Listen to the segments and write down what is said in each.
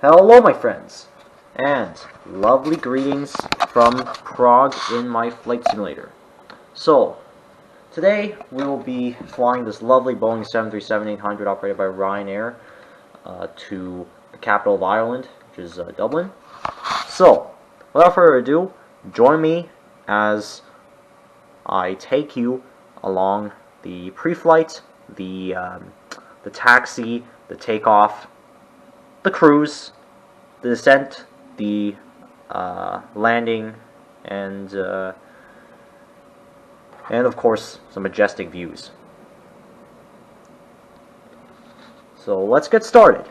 Hello my friends, and lovely greetings from Prague in my flight simulator. So, today we will be flying this lovely Boeing 737-800 operated by Ryanair to the capital of Ireland, which is Dublin. So, without further ado, join me as I take you along the pre-flight, the taxi, the takeoff, the cruise, the descent, the landing, and of course some majestic views. So let's get started.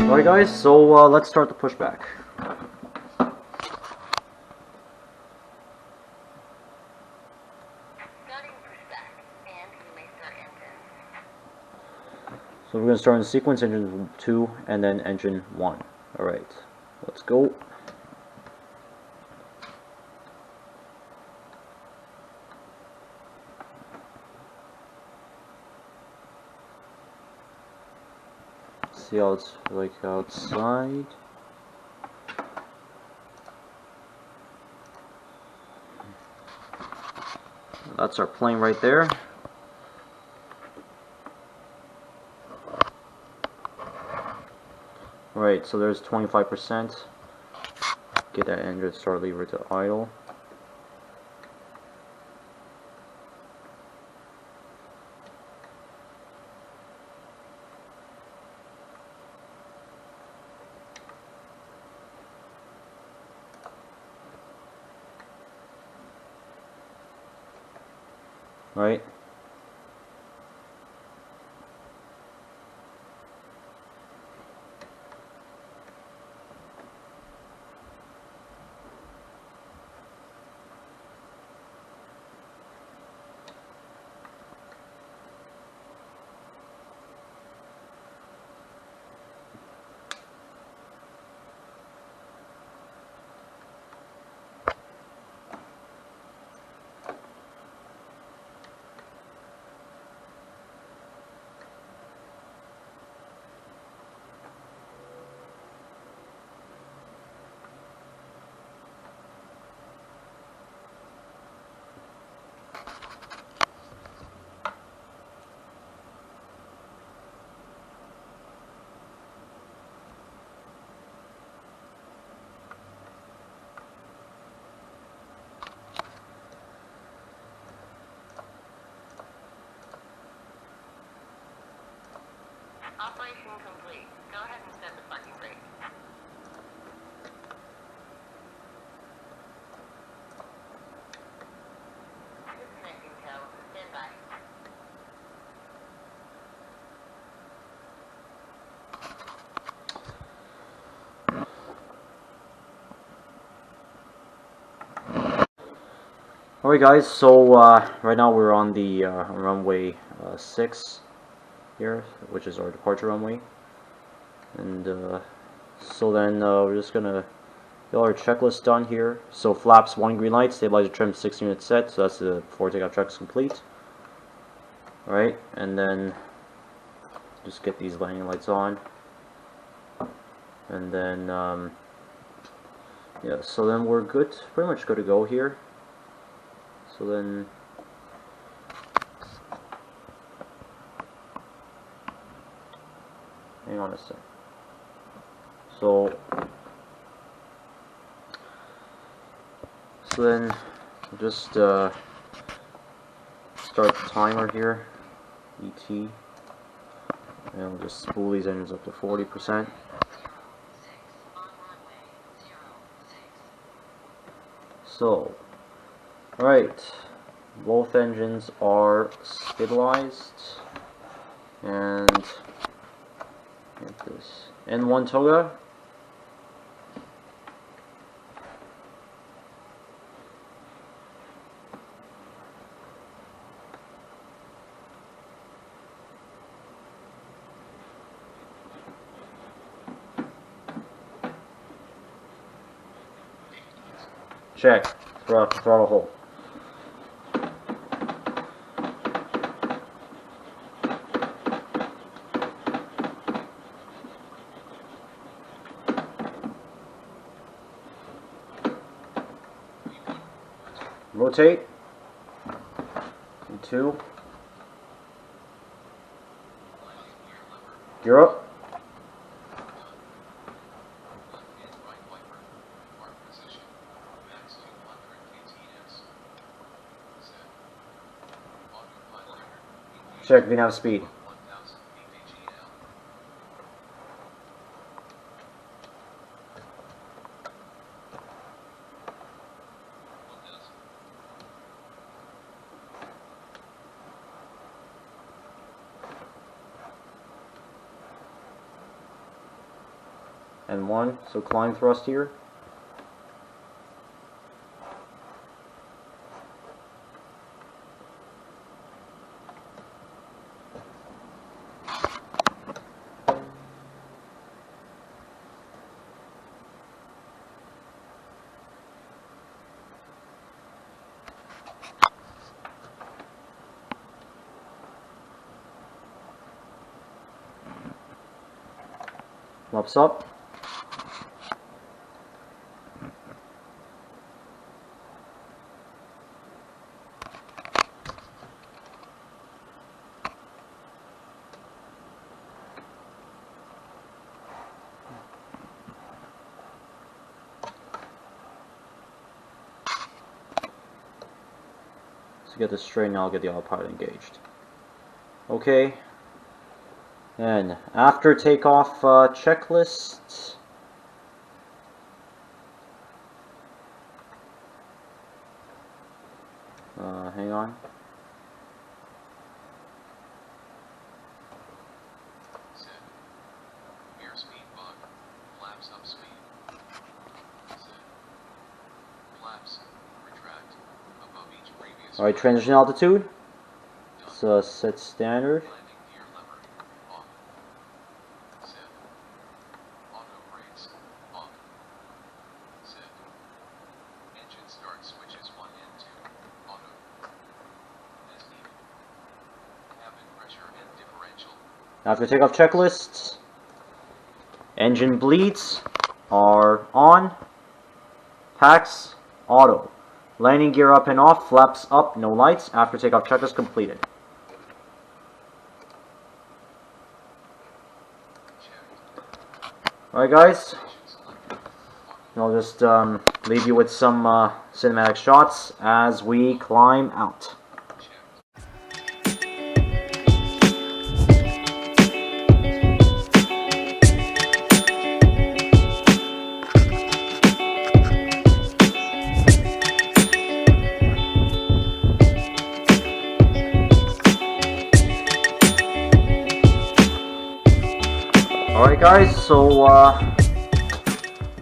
Alright guys, so let's start the pushback. So we're going to start in sequence, engine 2 and then engine 1. Alright, let's go. See how it's like outside. That's our plane right there. Right, so there's 25%. Get that engine start lever to idle. Right. Operation complete. Go ahead and set the parking brake. Disconnecting tow. Stand by. Alright guys, so right now we're on the runway 6 here, which is our departure runway. And so then we're just gonna get our checklist done here. So flaps 1 green light, stabilizer trim 6 units set, so that's the before takeoff check is complete. Alright, and then just get these landing lights on. And then yeah, so then we're good, pretty much good to go here. So then hang on a sec. So then just start the timer here, ET, and we'll just spool these engines up to 40%. So, alright, both engines are stabilized, and get this N1 toga. Check. Throttle hold. Rotate. E2. Gear up. Check VNAV speed. N1, so climb thrust here. Flaps up. To get this straight, now I'll get the autopilot engaged. Okay. And after takeoff checklist. Hang on. Set. Airspeed bug. Flaps up speed. Set. Flaps. Retract. Above each previous. Alright, transition altitude. So set standard. Landing gear lever. On. Set. Auto brakes. On. Set. Engine start switches 1 and 2. Auto. As needed. Cabin pressure and differential. After takeoff checklists, engine bleeds are on, packs auto, landing gear up and off, flaps up, no lights. After takeoff checklist completed. Alright guys, I'll just leave you with some cinematic shots as we climb out. Alright guys, so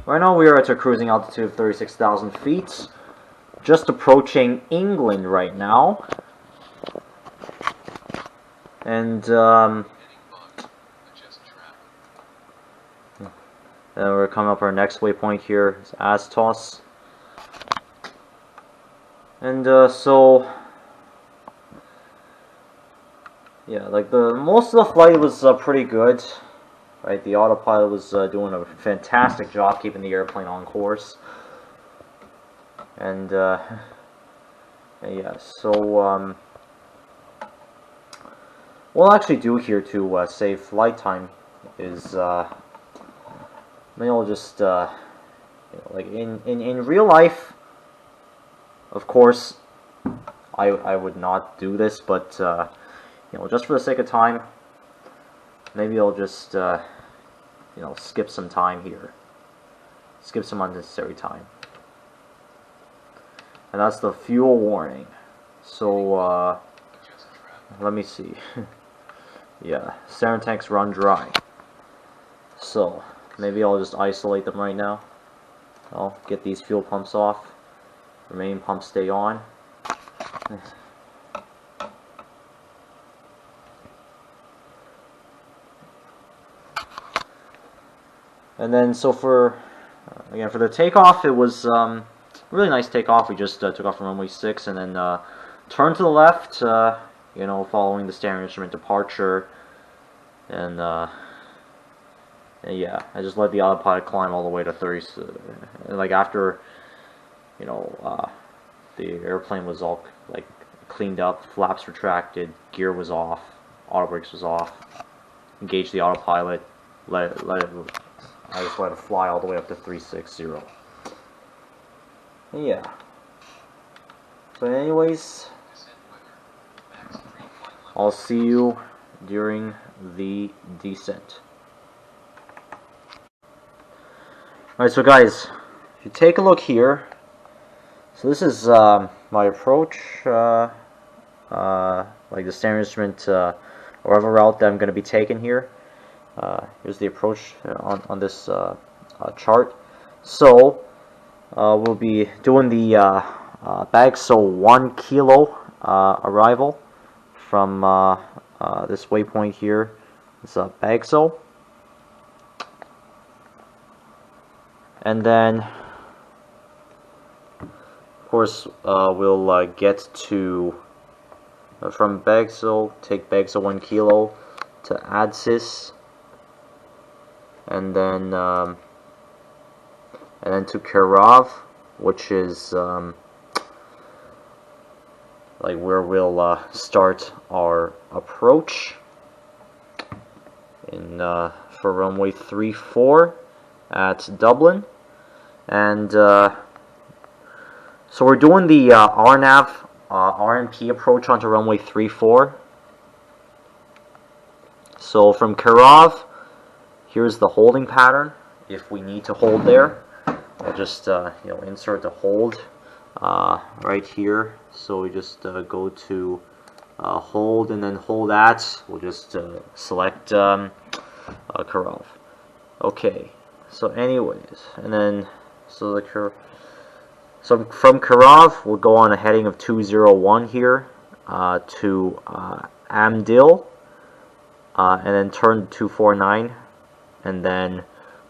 right now we are at a cruising altitude of 36,000 feet, just approaching England right now. And we're coming up our next waypoint here is Astos. And so yeah, like most of the flight was pretty good, right? The autopilot was doing a fantastic job keeping the airplane on course. And yeah, so what I'll actually do here to save flight time is maybe I'll just you know, like in real life, of course, I would not do this, but you know, just for the sake of time, maybe I'll just you know, skip some time here, skip some unnecessary time, and that's the fuel warning. So let me see. Yeah, sarin tanks run dry. So maybe I'll just isolate them right now. I'll get these fuel pumps off. Remaining pumps stay on. And then so for again for the takeoff, it was really nice takeoff. We just took off from runway 6 and then turned to the left. You know, following the steering instrument departure, and yeah, I just let the autopilot climb all the way to 30. Like after, you know, the airplane was all like cleaned up, flaps retracted, gear was off, auto brakes was off. Engaged the autopilot, let it. I just let it fly all the way up to 360. Yeah. So, anyways, I'll see you during the descent. Alright, so guys, if you take a look here, so this is my approach, like the steering instrument, whatever route that I'm going to be taking here. Here's the approach on this chart. So, we'll be doing the bag, so 1 kilo arrival from this waypoint here. It's Bagso. And then, of course, we'll get to, from Bagso, take Bagso 1 kilo to Adsis. And then to Kirov, which is like where we'll start our approach in for runway 34 at Dublin. And so we're doing the RNAV RNP approach onto runway 34. So from Kirov, here's the holding pattern. If we need to hold there, I'll just you know, insert the hold right here. So we just go to hold and then hold at. We'll just select Kirov. Okay. So anyways, and then so from Kirov, we'll go on a heading of 201 here to Amdil, and then turn to 249. And then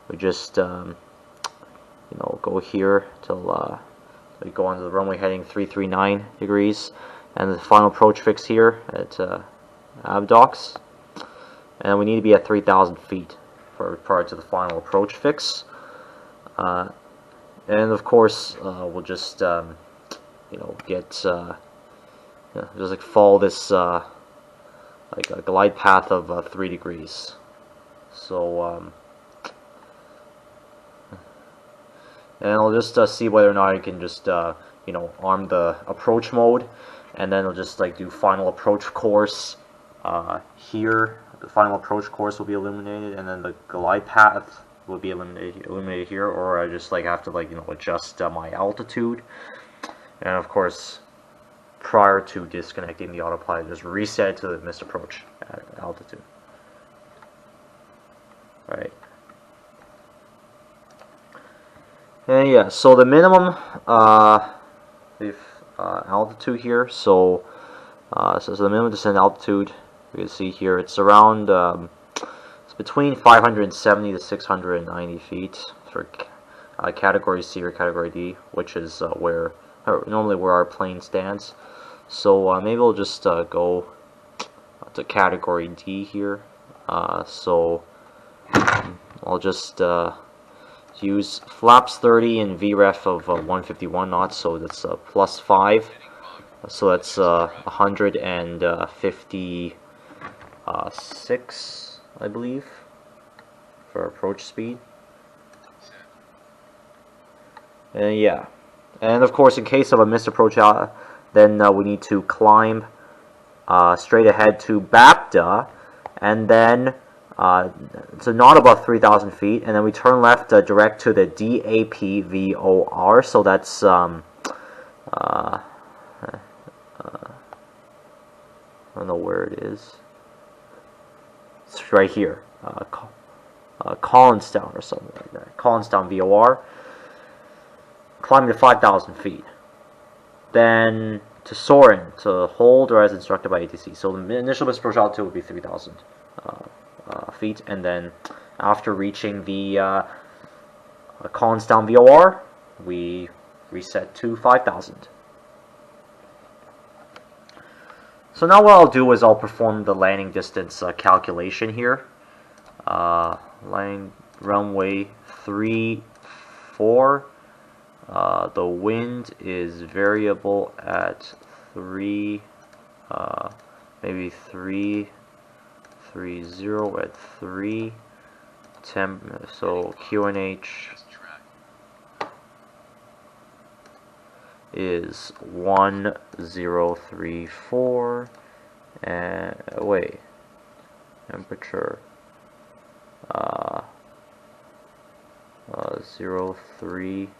we just, you know, go here till we go on to the runway heading 339 degrees, and the final approach fix here at Abdox. And we need to be at 3,000 feet prior to the final approach fix. And of course, we'll just, you know, get, you know, just like follow this like a glide path of 3 degrees. So, and I'll just see whether or not I can just, you know, arm the approach mode, and then I'll just like do final approach course here. The final approach course will be illuminated, and then the glide path will be illuminated here, or I just like have to like, you know, adjust my altitude, and of course, prior to disconnecting the autopilot, just reset it to the missed approach altitude. Right. And yeah, so the minimum effective altitude here. So, so the minimum descent altitude you can see here, it's around it's between 570 to 690 feet for category C or category D, which is normally where our plane stands. So maybe we'll just go to category D here. So I'll just use flaps 30 and VREF of 151 knots, so that's plus 5. So that's 156, I believe, for approach speed. And yeah, and of course, in case of a missed approach, then we need to climb straight ahead to BAPTA, and then so not above 3,000 feet, and then we turn left direct to the DAPVOR. So that's I don't know where it is. It's right here, Collinstown or something like that. Collinstown VOR. Climbing to 5,000 feet. Then to soaring, to hold or as instructed by ATC. So the initial missed approach altitude would be 3,000 feet, and then after reaching the Collinstown VOR, we reset to 5,000. So now what I'll do is I'll perform the landing distance calculation here. Landing runway 34. The wind is variable at 3, maybe 330 at 3. So QNH is 1034, and wait, temperature 03,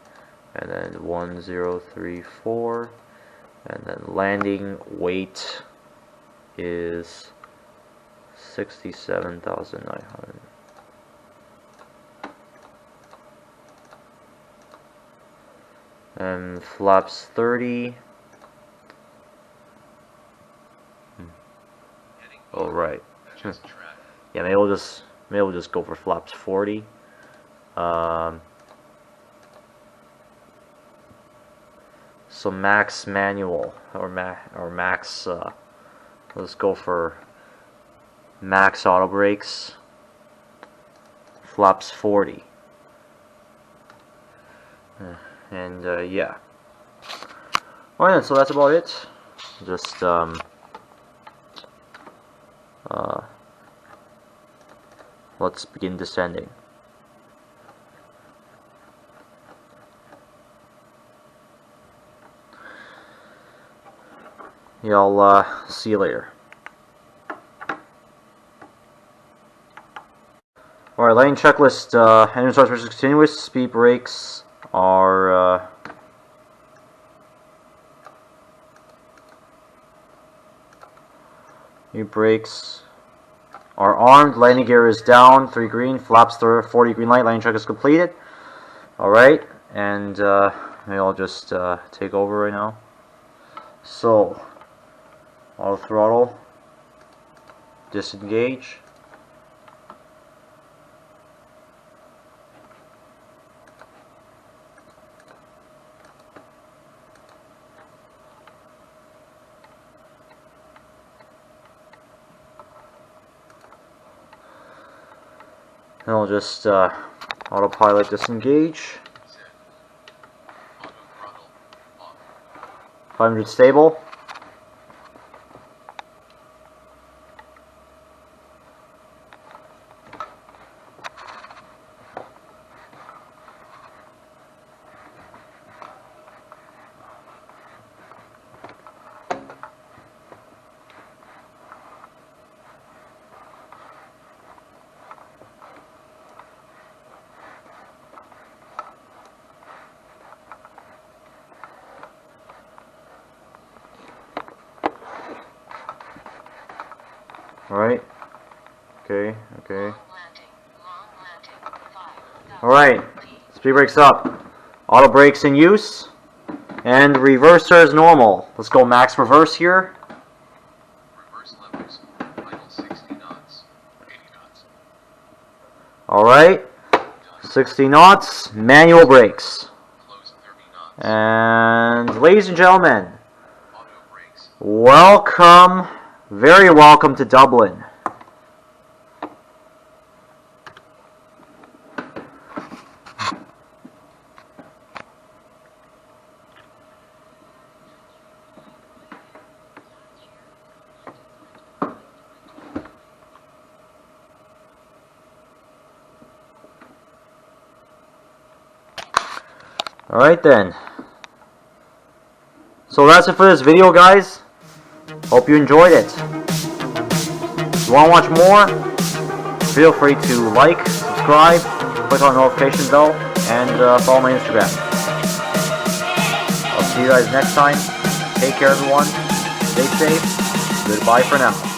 and then 1034, and then landing weight is 67,900. And flaps 30. Oh right. Yeah, maybe we'll just go for flaps 40. So max manual or max. Let's go for max auto brakes. Flaps 40. And yeah. Alright, so that's about it. Just let's begin descending. Yeah, I'll see you later. Alright, landing checklist. Engine starts versus continuous. Speed brakes are new brakes are armed. Landing gear is down. 3 green. Flaps 40 green light. Landing check is completed. Alright, and maybe I'll just take over right now. So, auto throttle, disengage. And I'll just autopilot disengage. 500 stable. Alright. Okay. Alright. Speed brakes up. Auto brakes in use. And reverser is normal. Let's go max reverse here. Reverse levers. Idle 60 knots. 80 knots. Alright. 60 knots. Manual brakes. Close 30 knots. And ladies and gentlemen, Auto brakes. welcome, very welcome to Dublin. Alright then. So that's it for this video, guys. Hope you enjoyed it. If you want to watch more, feel free to like, subscribe, click on the notification bell, and follow my Instagram. I'll see you guys next time. Take care, everyone. Stay safe. Goodbye for now.